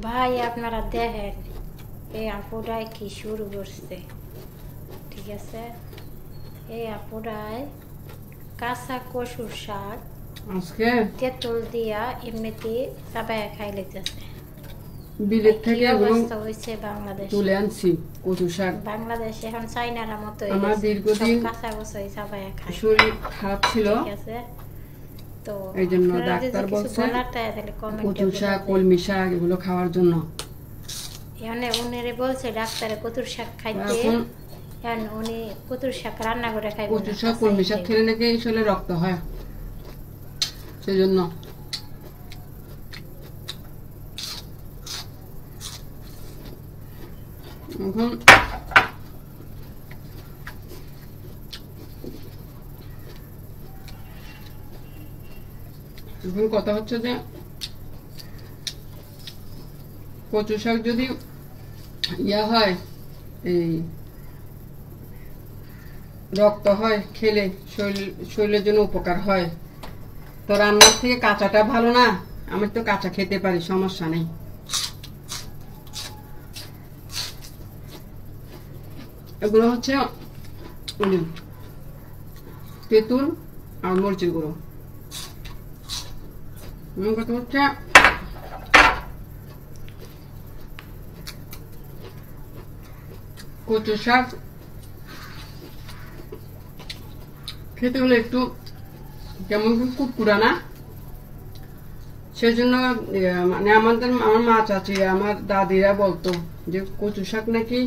ভাই আপনারা দেখেন এই আপুরাই কি শুরু করছে, ঠিক আছে? এই আপুরাই কাঁচা কচুর শাক আজকে তেঁতুল দিয়া এমনিতে চাবায়া খাই লেগেছে। বিলেত থেকে এগুলো হয়েছে বাংলাদেশ তুলে আনছি কচু শাক। বাংলাদেশে এখন চাইনার মতো আমার দীর্ঘদিন কাঁচা কচুই চাবায়া খায়, শরীর খারাপ ছিল, ঠিক আছে? তো এই জন্য ডাক্তার বলছে কচু শাক কলমি শাক এগুলো খাওয়ার জন্য। এখানে উনি বলছে ডাক্তারে কচুর শাক খাইতে, এখন উনি কচুর শাক রান্না করে খাইবে। কচু শাক কলমি শাক খেলে নাকি শরীরে রক্ত হয়, সেই জন্য। এখন কথা হচ্ছে যে কচু শাক যদি ইয়া হয়, এই রক্ত হয় খেলে শরীরের জন্য উপকার হয়, তো রান্নার থেকে কাঁচাটা ভালো না? আমি তো কাঁচা খেতে পারি, সমস্যা নেই। এগুলো হচ্ছে তেঁতুল আর মরিচের গুঁড়ো। কথা হচ্ছে কচু শাক খেতে হলে একটু কেমন কুকুরা না, সেজন্য মানে আমার মা চাচি আমার দাদিরা বলতো যে কচু শাক নাকি